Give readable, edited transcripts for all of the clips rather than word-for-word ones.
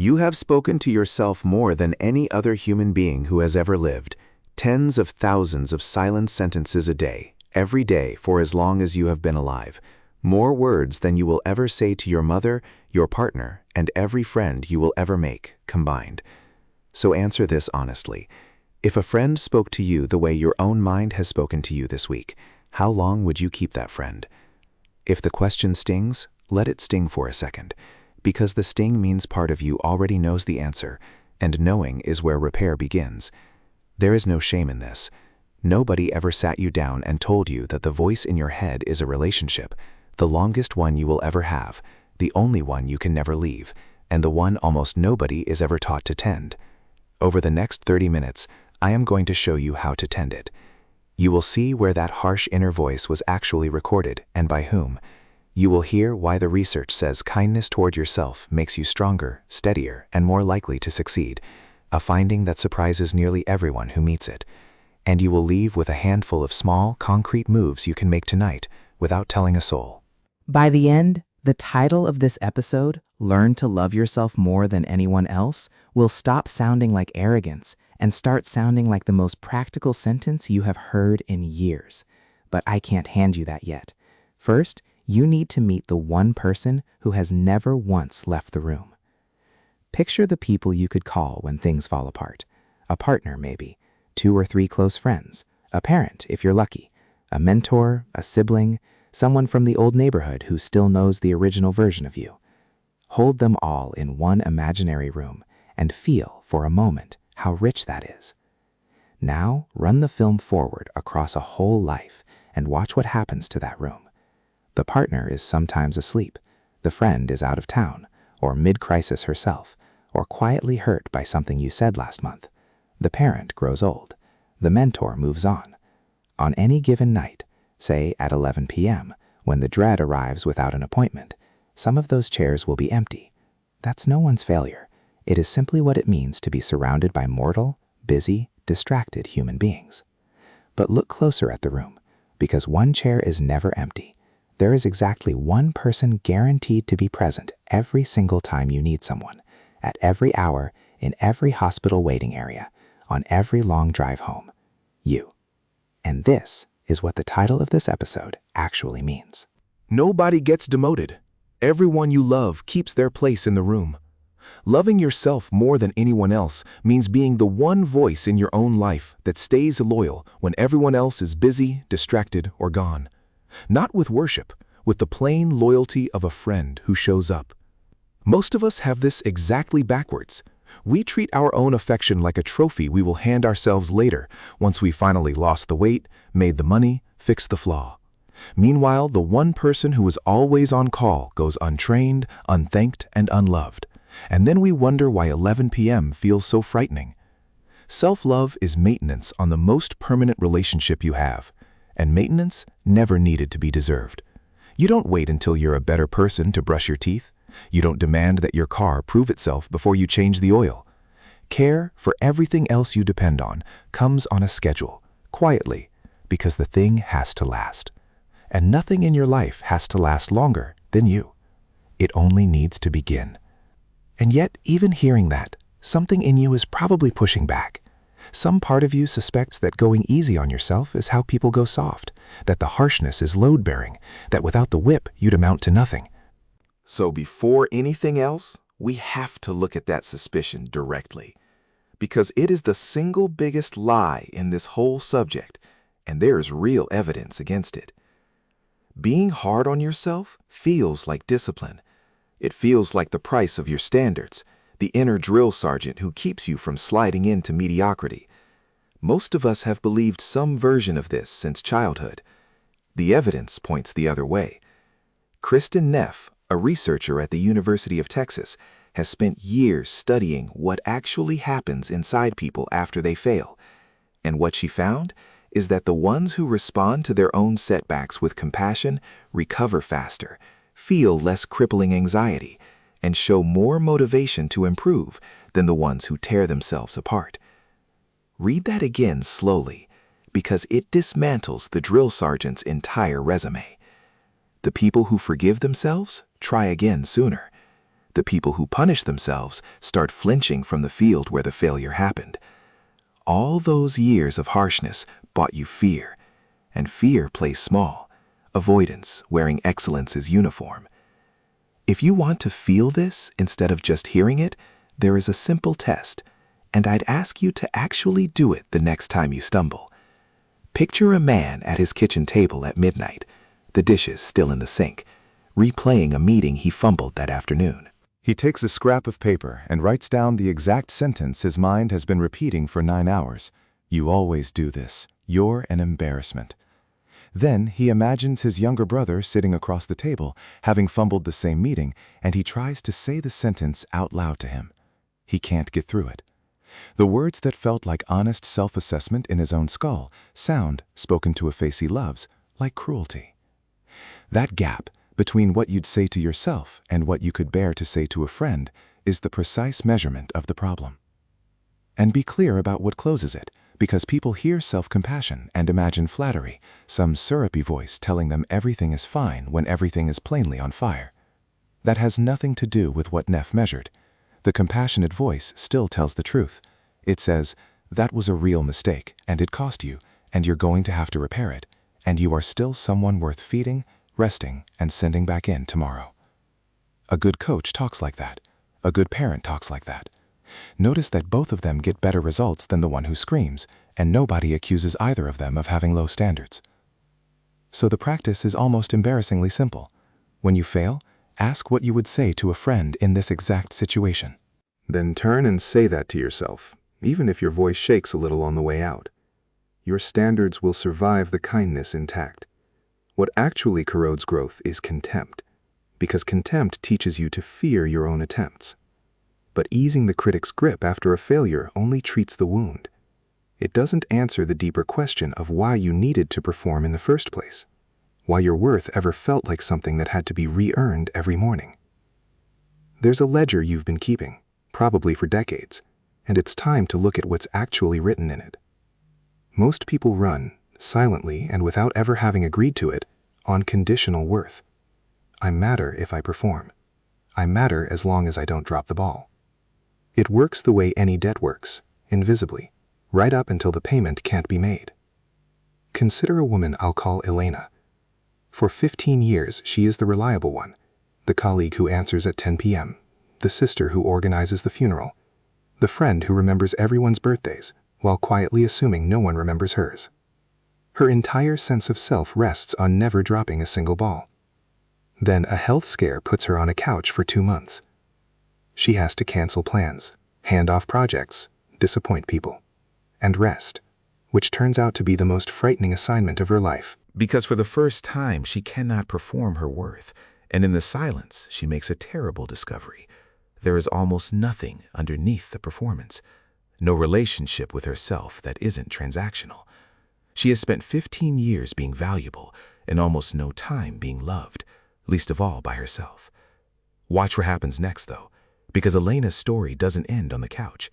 You have spoken to yourself more than any other human being who has ever lived. Tens of thousands of silent sentences a day, every day for as long as you have been alive. More words than you will ever say to your mother, your partner, and every friend you will ever make, combined. So answer this honestly. If a friend spoke to you the way your own mind has spoken to you this week, how long would you keep that friend? If the question stings, let it sting for a second, because the sting means part of you already knows the answer, and knowing is where repair begins. There is no shame in this. Nobody ever sat you down and told you that the voice in your head is a relationship, the longest one you will ever have, the only one you can never leave, and the one almost nobody is ever taught to tend. Over the next 30 minutes, I am going to show you how to tend it. You will see where that harsh inner voice was actually recorded and by whom. You will hear why the research says kindness toward yourself makes you stronger, steadier, and more likely to succeed, a finding that surprises nearly everyone who meets it. And you will leave with a handful of small, concrete moves you can make tonight without telling a soul. By the end, the title of this episode, Learn to Love Yourself More Than Anyone Else, will stop sounding like arrogance and start sounding like the most practical sentence you have heard in years. But I can't hand you that yet. First, you need to meet the one person who has never once left the room. Picture the people you could call when things fall apart. A partner, maybe. 2 or 3 close friends. A parent, if you're lucky. A mentor, a sibling, someone from the old neighborhood who still knows the original version of you. Hold them all in one imaginary room and feel, for a moment, how rich that is. Now, run the film forward across a whole life and watch what happens to that room. The partner is sometimes asleep, the friend is out of town, or mid-crisis herself, or quietly hurt by something you said last month. The parent grows old. The mentor moves on. On any given night, say at 11 p.m., when the dread arrives without an appointment, some of those chairs will be empty. That's no one's failure. It is simply what it means to be surrounded by mortal, busy, distracted human beings. But look closer at the room, because one chair is never empty. There is exactly one person guaranteed to be present every single time you need someone, at every hour, in every hospital waiting area, on every long drive home. You. And this is what the title of this episode actually means. Nobody gets demoted. Everyone you love keeps their place in the room. Loving yourself more than anyone else means being the one voice in your own life that stays loyal when everyone else is busy, distracted, or gone. Not with worship, with the plain loyalty of a friend who shows up. Most of us have this exactly backwards. We treat our own affection like a trophy we will hand ourselves later, once we finally lost the weight, made the money, fixed the flaw. Meanwhile, the one person who is always on call goes untrained, unthanked, and unloved. And then we wonder why 11 p.m. feels so frightening. Self-love is maintenance on the most permanent relationship you have. And maintenance never needed to be deserved. You don't wait until you're a better person to brush your teeth. You don't demand that your car prove itself before you change the oil. Care for everything else you depend on comes on a schedule, quietly, because the thing has to last. And nothing in your life has to last longer than you. It only needs to begin. And yet, even hearing that, something in you is probably pushing back. Some part of you suspects that going easy on yourself is how people go soft, that the harshness is load-bearing, that without the whip you'd amount to nothing. So before anything else, we have to look at that suspicion directly, because it is the single biggest lie in this whole subject, and there is real evidence against it. Being hard on yourself feels like discipline. It feels like the price of your standards, the inner drill sergeant who keeps you from sliding into mediocrity. Most of us have believed some version of this since childhood. The evidence points the other way. Kristin Neff, a researcher at the University of Texas, has spent years studying what actually happens inside people after they fail. And what she found is that the ones who respond to their own setbacks with compassion recover faster, feel less crippling anxiety, and show more motivation to improve than the ones who tear themselves apart. Read that again slowly, because it dismantles the drill sergeant's entire resume. The people who forgive themselves try again sooner. The people who punish themselves start flinching from the field where the failure happened. All those years of harshness bought you fear, and fear plays small. Avoidance, wearing excellence's uniform. If you want to feel this instead of just hearing it, there is a simple test, and I'd ask you to actually do it the next time you stumble. Picture a man at his kitchen table at midnight, the dishes still in the sink, replaying a meeting he fumbled that afternoon. He takes a scrap of paper and writes down the exact sentence his mind has been repeating for 9 hours. "You always do this. You're an embarrassment." Then he imagines his younger brother sitting across the table, having fumbled the same meeting, and he tries to say the sentence out loud to him. He can't get through it. The words that felt like honest self-assessment in his own skull sound, spoken to a face he loves, like cruelty. That gap between what you'd say to yourself and what you could bear to say to a friend is the precise measurement of the problem. And be clear about what closes it, because people hear self-compassion and imagine flattery, some syrupy voice telling them everything is fine when everything is plainly on fire. That has nothing to do with what Neff measured. The compassionate voice still tells the truth. It says, "That was a real mistake, and it cost you, and you're going to have to repair it, and you are still someone worth feeding, resting, and sending back in tomorrow." A good coach talks like that. A good parent talks like that. Notice that both of them get better results than the one who screams, and nobody accuses either of them of having low standards. So the practice is almost embarrassingly simple. When you fail, ask what you would say to a friend in this exact situation. Then turn and say that to yourself, even if your voice shakes a little on the way out. Your standards will survive the kindness intact. What actually corrodes growth is contempt, because contempt teaches you to fear your own attempts. But easing the critic's grip after a failure only treats the wound. It doesn't answer the deeper question of why you needed to perform in the first place, why your worth ever felt like something that had to be re-earned every morning. There's a ledger you've been keeping, probably for decades, and it's time to look at what's actually written in it. Most people run, silently and without ever having agreed to it, on conditional worth. I matter if I perform. I matter as long as I don't drop the ball. It works the way any debt works, invisibly, right up until the payment can't be made. Consider a woman I'll call Elena. For 15 years, she is the reliable one, the colleague who answers at 10 p.m., the sister who organizes the funeral, the friend who remembers everyone's birthdays while quietly assuming no one remembers hers. Her entire sense of self rests on never dropping a single ball. Then a health scare puts her on a couch for 2 months. She has to cancel plans, hand off projects, disappoint people, and rest, which turns out to be the most frightening assignment of her life. Because for the first time, she cannot perform her worth, and in the silence, she makes a terrible discovery. There is almost nothing underneath the performance, no relationship with herself that isn't transactional. She has spent 15 years being valuable and almost no time being loved, least of all by herself. Watch what happens next, though, because Elena's story doesn't end on the couch.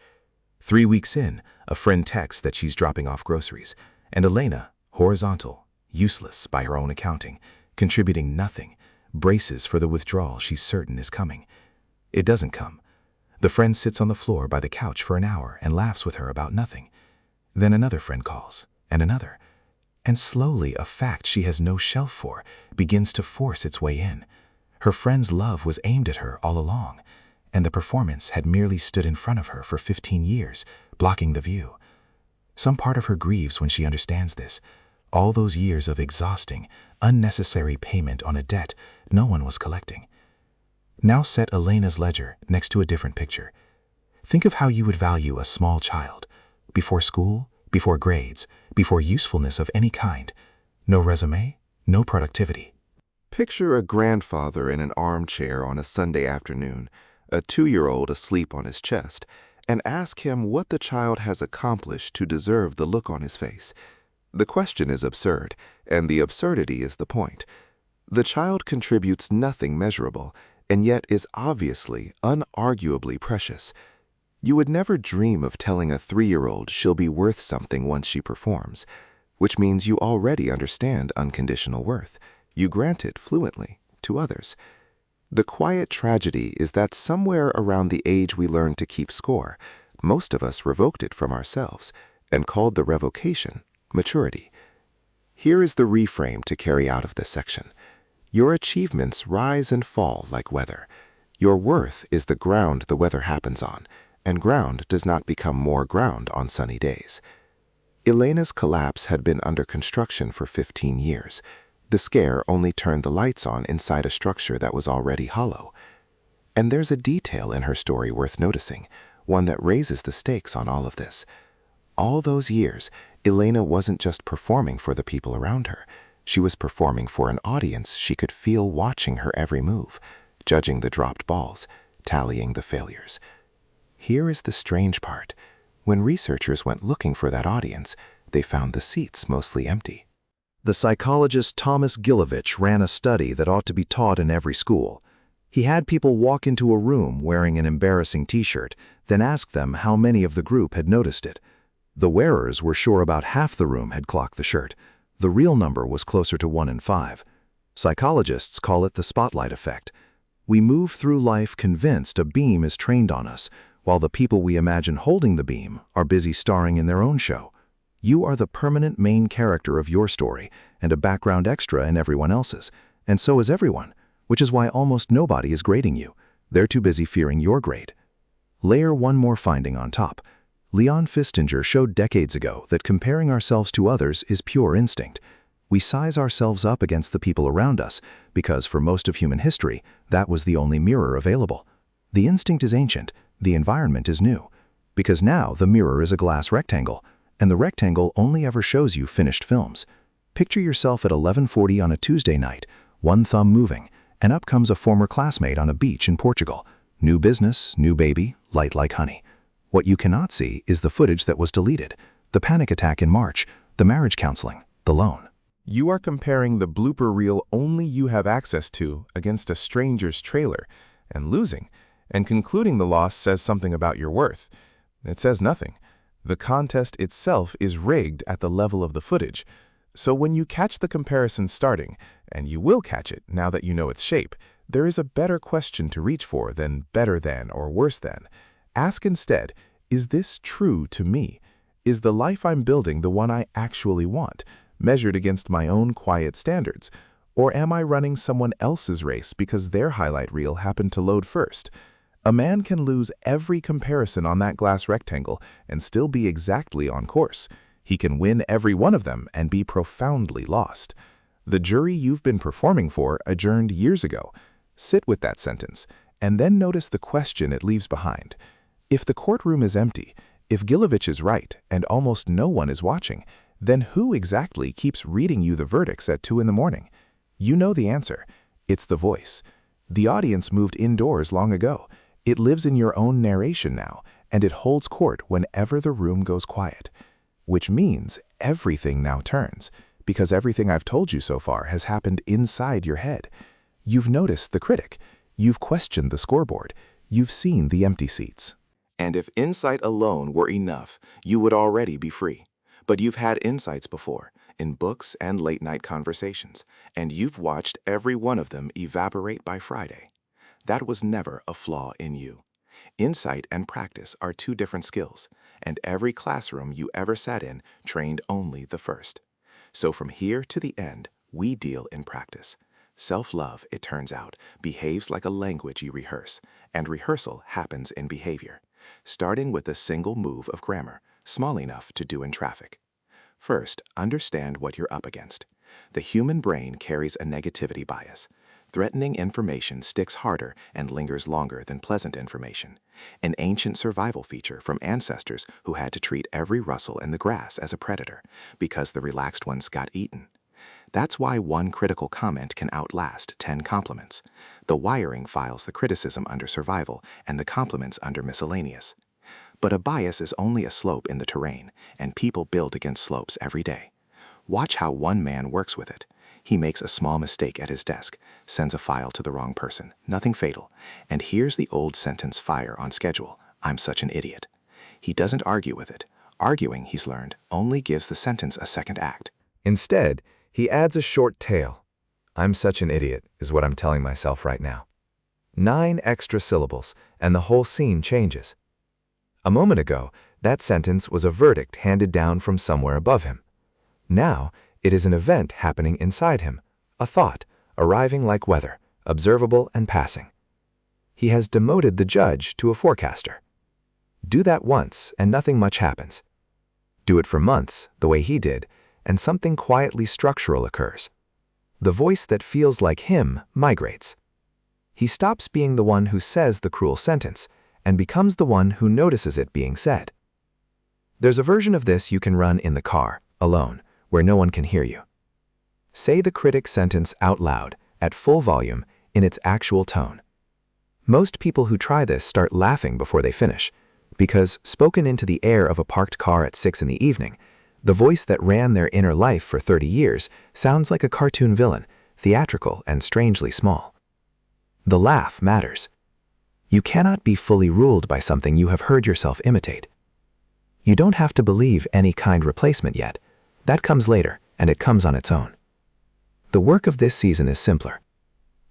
3 weeks in, a friend texts that she's dropping off groceries, and Elena, horizontal, useless by her own accounting, contributing nothing, braces for the withdrawal she's certain is coming. It doesn't come. The friend sits on the floor by the couch for an hour and laughs with her about nothing. Then another friend calls, and another. And slowly a fact she has no shelf for begins to force its way in. Her friend's love was aimed at her all along, and the performance had merely stood in front of her for 15 years, blocking the view. Some part of her grieves when she understands this. All those years of exhausting, unnecessary payment on a debt no one was collecting. Now set Elena's ledger next to a different picture. Think of how you would value a small child. Before school, before grades, before usefulness of any kind. No resume, no productivity. Picture a grandfather in an armchair on a Sunday afternoon, a 2-year-old asleep on his chest, and ask him what the child has accomplished to deserve the look on his face. The question is absurd, and the absurdity is the point. The child contributes nothing measurable, and yet is obviously, unarguably precious. You would never dream of telling a 3-year-old she'll be worth something once she performs, which means you already understand unconditional worth. You grant it fluently to others. The quiet tragedy is that somewhere around the age we learned to keep score, most of us revoked it from ourselves and called the revocation maturity. Here is the reframe to carry out of this section. Your achievements rise and fall like weather. Your worth is the ground the weather happens on, and ground does not become more ground on sunny days. Elena's collapse had been under construction for 15 years. The scare only turned the lights on inside a structure that was already hollow. And there's a detail in her story worth noticing, one that raises the stakes on all of this. All those years, Elena wasn't just performing for the people around her. She was performing for an audience she could feel watching her every move, judging the dropped balls, tallying the failures. Here is the strange part. When researchers went looking for that audience, they found the seats mostly empty. The psychologist Thomas Gilovich ran a study that ought to be taught in every school. He had people walk into a room wearing an embarrassing t-shirt, then ask them how many of the group had noticed it. The wearers were sure about half the room had clocked the shirt. The real number was closer to 1 in 5. Psychologists call it the spotlight effect. We move through life convinced a beam is trained on us, while the people we imagine holding the beam are busy starring in their own show. You are the permanent main character of your story and a background extra in everyone else's, and so is everyone, which is why almost nobody is grading you. They're too busy fearing your grade. Layer one more finding on top. Leon Fistinger showed decades ago that comparing ourselves to others is pure instinct. We size ourselves up against the people around us because for most of human history, that was the only mirror available. The instinct is ancient, the environment is new, because now the mirror is a glass rectangle, and the rectangle only ever shows you finished films. Picture yourself at 11:40 on a Tuesday night, one thumb moving, and up comes a former classmate on a beach in Portugal. New business, new baby, light like honey. What you cannot see is the footage that was deleted, the panic attack in March, the marriage counseling, the loan. You are comparing the blooper reel only you have access to against a stranger's trailer and losing, and concluding the loss says something about your worth. It says nothing. The contest itself is rigged at the level of the footage. So when you catch the comparison starting, and you will catch it now that you know its shape, there is a better question to reach for than better than or worse than. Ask instead, is this true to me? Is the life I'm building the one I actually want, measured against my own quiet standards? Or am I running someone else's race because their highlight reel happened to load first? A man can lose every comparison on that glass rectangle and still be exactly on course. He can win every one of them and be profoundly lost. The jury you've been performing for adjourned years ago. Sit with that sentence, and then notice the question it leaves behind. If the courtroom is empty, if Gilovich is right and almost no one is watching, then who exactly keeps reading you the verdicts at 2 in the morning? You know the answer. It's the voice. The audience moved indoors long ago. It lives in your own narration now, and it holds court whenever the room goes quiet. Which means everything now turns, because everything I've told you so far has happened inside your head. You've noticed the critic. You've questioned the scoreboard. You've seen the empty seats. And if insight alone were enough, you would already be free. But you've had insights before, in books and late-night conversations, and you've watched every one of them evaporate by Friday. That was never a flaw in you. Insight and practice are two different skills, and every classroom you ever sat in trained only the first. So from here to the end, we deal in practice. Self-love, it turns out, behaves like a language you rehearse, and rehearsal happens in behavior, starting with a single move of grammar, small enough to do in traffic. First, understand what you're up against. The human brain carries a negativity bias. Threatening information sticks harder and lingers longer than pleasant information, an ancient survival feature from ancestors who had to treat every rustle in the grass as a predator because the relaxed ones got eaten. That's why one critical comment can outlast 10 compliments. The wiring files the criticism under survival and the compliments under miscellaneous. But a bias is only a slope in the terrain, and people build against slopes every day. Watch how one man works with it. He makes a small mistake at his desk, sends a file to the wrong person, nothing fatal, and here's the old sentence fire on schedule, "I'm such an idiot." He doesn't argue with it. Arguing, he's learned, only gives the sentence a second act. Instead, he adds a short tail. "I'm such an idiot," is what I'm telling myself right now. 9 extra syllables, and the whole scene changes. A moment ago, that sentence was a verdict handed down from somewhere above him. Now, it is an event happening inside him, a thought, arriving like weather, observable and passing. He has demoted the judge to a forecaster. Do that once, and nothing much happens. Do it for months, the way he did, and something quietly structural occurs. The voice that feels like him migrates. He stops being the one who says the cruel sentence, and becomes the one who notices it being said. There's a version of this you can run in the car, alone, where no one can hear you. Say the critic sentence out loud, at full volume, in its actual tone. Most people who try this start laughing before they finish, because spoken into the air of a parked car at 6 in the evening, the voice that ran their inner life for 30 years sounds like a cartoon villain, theatrical and strangely small. The laugh matters. You cannot be fully ruled by something you have heard yourself imitate. You don't have to believe any kind replacement yet. That comes later, and it comes on its own. The work of this season is simpler.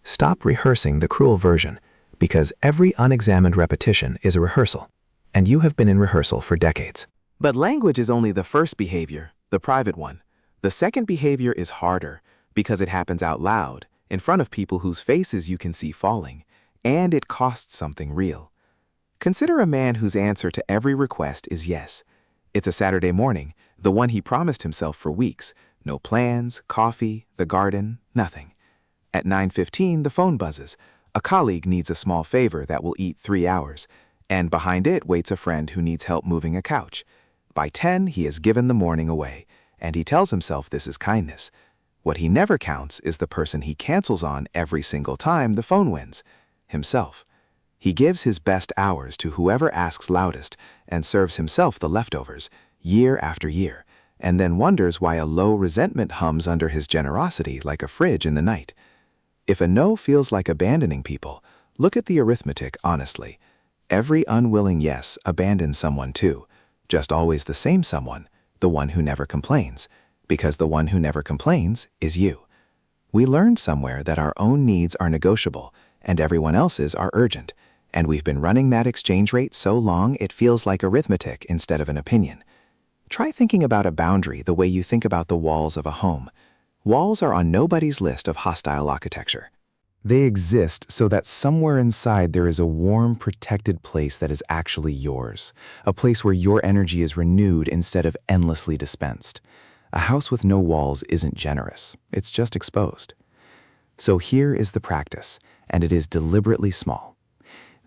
Stop rehearsing the cruel version, because every unexamined repetition is a rehearsal, and you have been in rehearsal for decades. But language is only the first behavior, the private one. The second behavior is harder because it happens out loud, in front of people whose faces you can see falling, and it costs something real. Consider a man whose answer to every request is yes. It's a Saturday morning, the one he promised himself for weeks. No plans, coffee, the garden, nothing. At 9:15, the phone buzzes. A colleague needs a small favor that will eat 3 hours, and behind it waits a friend who needs help moving a couch. By 10, he has given the morning away, and he tells himself this is kindness. What he never counts is the person he cancels on every single time the phone wins, himself. He gives his best hours to whoever asks loudest and serves himself the leftovers, year after year, and then wonders why a low resentment hums under his generosity like a fridge in the night. If a no feels like abandoning people, look at the arithmetic honestly. Every unwilling yes abandons someone too, just always the same someone, the one who never complains, because the one who never complains is you. We learned somewhere that our own needs are negotiable and everyone else's are urgent, and we've been running that exchange rate so long it feels like arithmetic instead of an opinion. Try thinking about a boundary the way you think about the walls of a home. Walls are on nobody's list of hostile architecture. They exist so that somewhere inside there is a warm, protected place that is actually yours, a place where your energy is renewed instead of endlessly dispensed. A house with no walls isn't generous, it's just exposed. So here is the practice, and it is deliberately small.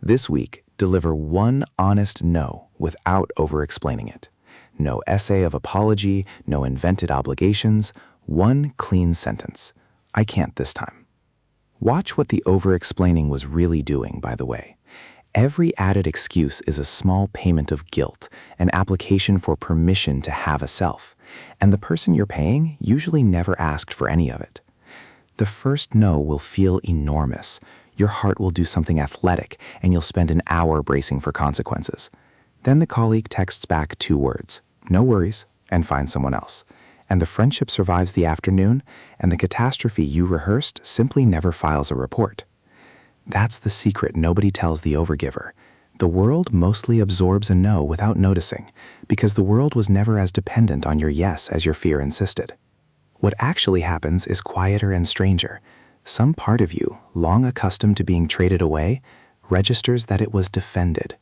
This week, deliver one honest no without over-explaining it. No essay of apology, no invented obligations, one clean sentence. I can't this time. Watch what the over-explaining was really doing, by the way. Every added excuse is a small payment of guilt, an application for permission to have a self, and the person you're paying usually never asked for any of it. The first no will feel enormous. Your heart will do something athletic, and you'll spend an hour bracing for consequences. Then the colleague texts back 2 words, no worries, and finds someone else. And the friendship survives the afternoon, and the catastrophe you rehearsed simply never files a report. That's the secret nobody tells the overgiver. The world mostly absorbs a no without noticing, because the world was never as dependent on your yes as your fear insisted. What actually happens is quieter and stranger. Some part of you, long accustomed to being traded away, registers that it was defended.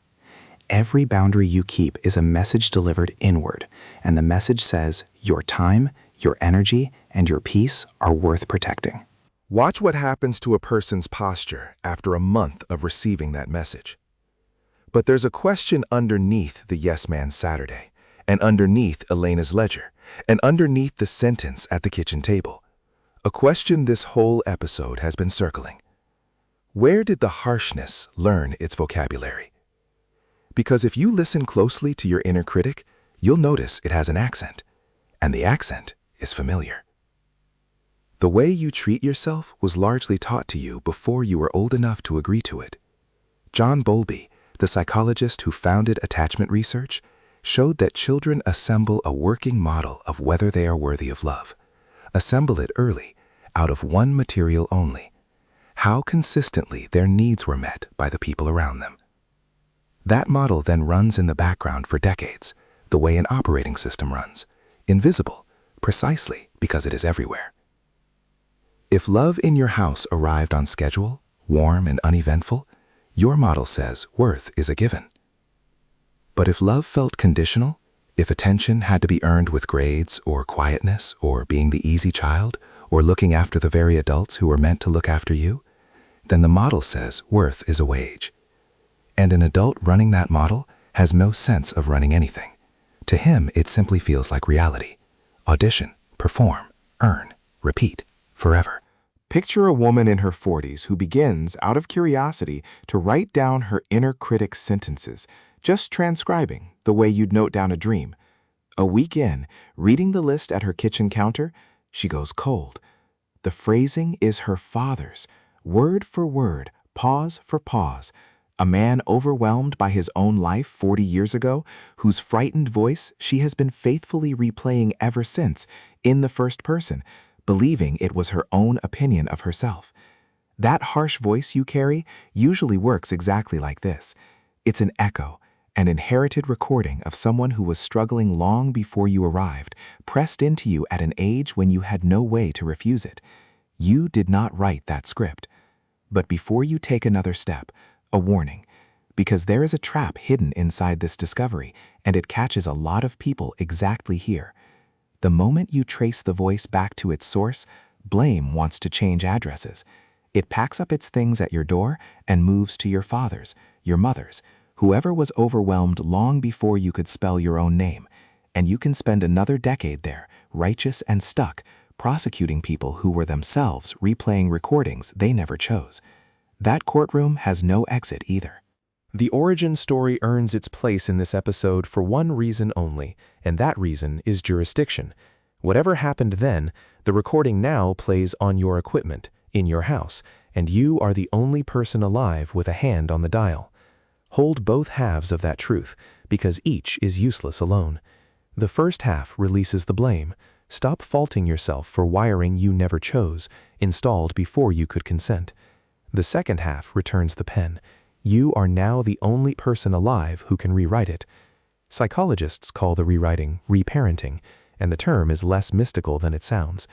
Every boundary you keep is a message delivered inward, and the message says your time, your energy, and your peace are worth protecting. Watch what happens to a person's posture after a month of receiving that message. But there's a question underneath the yes man Saturday, and underneath Elena's ledger, and underneath the sentence at the kitchen table. A question this whole episode has been circling. Where did the harshness learn its vocabulary? Because if you listen closely to your inner critic, you'll notice it has an accent, and the accent is familiar. The way you treat yourself was largely taught to you before you were old enough to agree to it. John Bowlby, the psychologist who founded attachment research, showed that children assemble a working model of whether they are worthy of love. Assemble it early, out of one material only. how consistently their needs were met by the people around them. That model then runs in the background for decades, the way an operating system runs, invisible, precisely because it is everywhere. If love in your house arrived on schedule, warm and uneventful, your model says worth is a given. But if love felt conditional, if attention had to be earned with grades or quietness or being the easy child or looking after the very adults who were meant to look after you, then the model says worth is a wage. And an adult running that model has no sense of running anything. To him, it simply feels like reality. Audition, perform, earn, repeat, forever. Picture a woman in her 40s who begins, out of curiosity, to write down her inner critic's sentences, just transcribing, the way you'd note down a dream. A week in, reading the list at her kitchen counter, she goes cold. The phrasing is her father's, word for word, pause for pause. A man overwhelmed by his own life 40 years ago, whose frightened voice she has been faithfully replaying ever since, in the first person, believing it was her own opinion of herself. That harsh voice you carry usually works exactly like this. It's an echo, an inherited recording of someone who was struggling long before you arrived, pressed into you at an age when you had no way to refuse it. You did not write that script. But before you take another step, a warning, because there is a trap hidden inside this discovery, and it catches a lot of people exactly here. The moment you trace the voice back to its source, blame wants to change addresses. It packs up its things at your door and moves to your father's, your mother's, whoever was overwhelmed long before you could spell your own name. And you can spend another decade there, righteous and stuck, prosecuting people who were themselves replaying recordings they never chose. That courtroom has no exit either. The origin story earns its place in this episode for one reason only, and that reason is jurisdiction. Whatever happened then, the recording now plays on your equipment, in your house, and you are the only person alive with a hand on the dial. Hold both halves of that truth, because each is useless alone. The first half releases the blame. Stop faulting yourself for wiring you never chose, installed before you could consent. The second half returns the pen. You are now the only person alive who can rewrite it. Psychologists call the rewriting reparenting, and the term is less mystical than it sounds.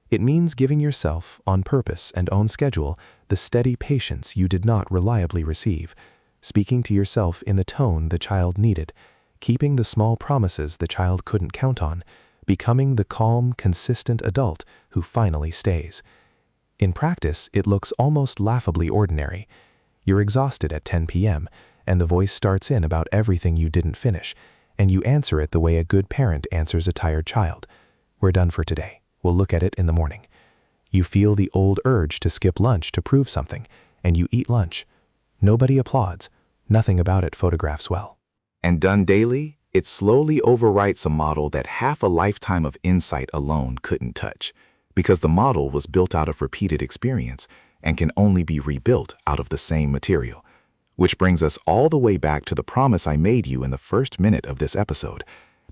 It means giving yourself, on purpose and on schedule, the steady patience you did not reliably receive, speaking to yourself in the tone the child needed, keeping the small promises the child couldn't count on, becoming the calm, consistent adult who finally stays. In practice, it looks almost laughably ordinary. You're exhausted at 10 p.m., and the voice starts in about everything you didn't finish, and you answer it the way a good parent answers a tired child. We're done for today. We'll look at it in the morning. You feel the old urge to skip lunch to prove something, and you eat lunch. Nobody applauds. Nothing about it photographs well. And done daily, it slowly overwrites a model that half a lifetime of insight alone couldn't touch, because the model was built out of repeated experience and can only be rebuilt out of the same material. Which brings us all the way back to the promise I made you in the first minute of this episode,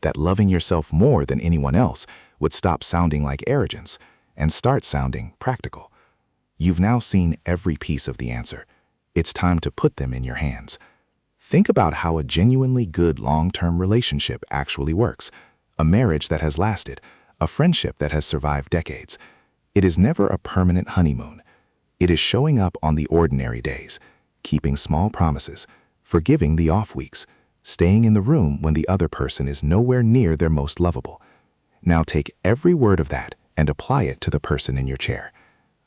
that loving yourself more than anyone else would stop sounding like arrogance and start sounding practical. You've now seen every piece of the answer. It's time to put them in your hands. Think about how a genuinely good long-term relationship actually works, a marriage that has lasted, a friendship that has survived decades. It is never a permanent honeymoon. It is showing up on the ordinary days, keeping small promises, forgiving the off weeks, staying in the room when the other person is nowhere near their most lovable. Now take every word of that and apply it to the person in your chair.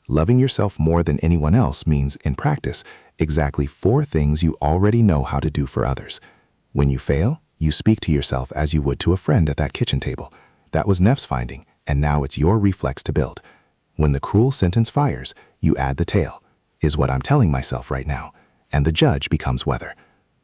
Loving yourself more than anyone else means, in practice, exactly 4 things you already know how to do for others. When you fail, you speak to yourself as you would to a friend at that kitchen table. That was Neff's finding, and now it's your reflex to build. When the cruel sentence fires, you add the tail, is what I'm telling myself right now, and the judge becomes weather.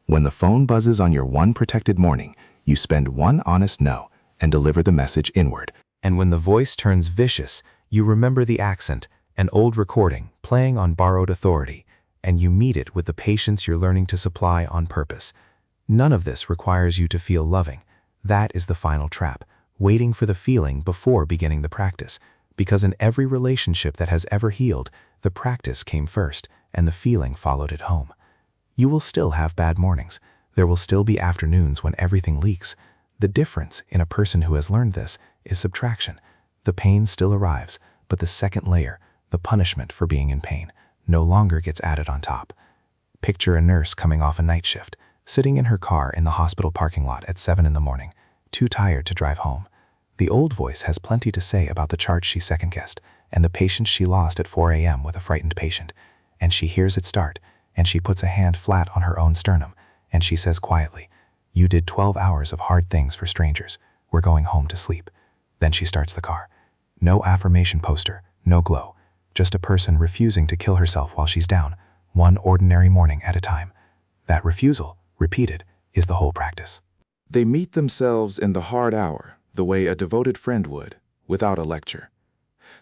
When the phone buzzes on your one protected morning, you spend one honest no and deliver the message inward. And when the voice turns vicious, you remember the accent, an old recording playing on borrowed authority, and you meet it with the patience you're learning to supply on purpose. None of this requires you to feel loving. That is the final trap, waiting for the feeling before beginning the practice, because in every relationship that has ever healed, the practice came first and the feeling followed it home. You will still have bad mornings. There will still be afternoons when everything leaks. The difference in a person who has learned this is subtraction. The pain still arrives, but the second layer, the punishment for being in pain, no longer gets added on top. Picture a nurse coming off a night shift, sitting in her car in the hospital parking lot at 7 in the morning, too tired to drive home. The old voice has plenty to say about the charge she second-guessed and the patients she lost at 4 a.m. with a frightened patient. And she hears it start, and she puts a hand flat on her own sternum, and she says quietly, "You did 12 hours of hard things for strangers. We're going home to sleep." Then she starts the car. No affirmation poster, no glow, just a person refusing to kill herself while she's down, one ordinary morning at a time. That refusal, repeated, is the whole practice. They meet themselves in the hard hour, the way a devoted friend would, without a lecture.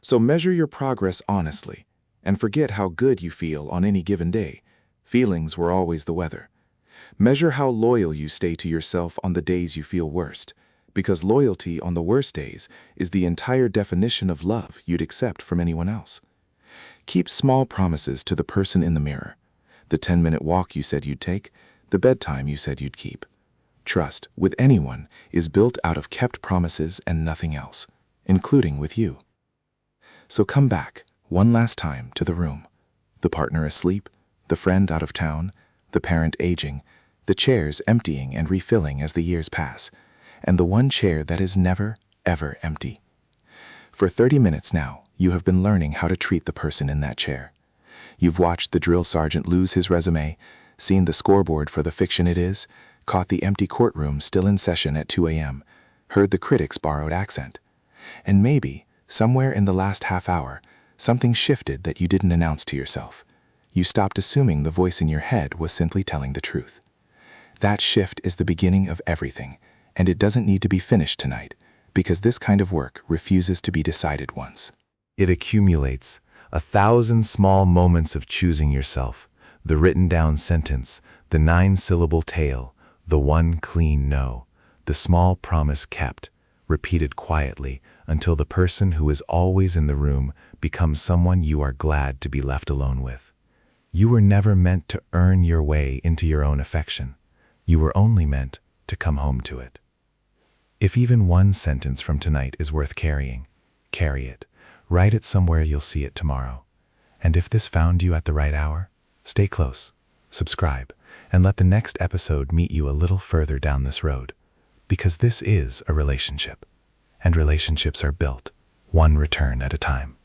So measure your progress honestly, and forget how good you feel on any given day. Feelings were always the weather. Measure how loyal you stay to yourself on the days you feel worst, because loyalty on the worst days is the entire definition of love you'd accept from anyone else. Keep small promises to the person in the mirror. The 10-minute walk you said you'd take, the bedtime you said you'd keep. Trust with anyone is built out of kept promises and nothing else, including with you. So come back one last time to the room. The partner asleep, the friend out of town, the parent aging, the chairs emptying and refilling as the years pass, and the one chair that is never, ever empty. For 30 minutes now, you have been learning how to treat the person in that chair. You've watched the drill sergeant lose his resume, seen the scoreboard for the fiction it is, caught the empty courtroom still in session at 2 a.m., heard the critic's borrowed accent. And maybe, somewhere in the last half hour, something shifted that you didn't announce to yourself. You stopped assuming the voice in your head was simply telling the truth. That shift is the beginning of everything, and it doesn't need to be finished tonight, because this kind of work refuses to be decided once. It accumulates, 1,000 small moments of choosing yourself, the written down sentence, the 9-syllable tale, the one clean no, the small promise kept, repeated quietly until the person who is always in the room becomes someone you are glad to be left alone with. You were never meant to earn your way into your own affection. You were only meant to come home to it. If even one sentence from tonight is worth carrying, carry it. Write it somewhere you'll see it tomorrow. And if this found you at the right hour, stay close, subscribe, and let the next episode meet you a little further down this road. Because this is a relationship, and relationships are built one return at a time.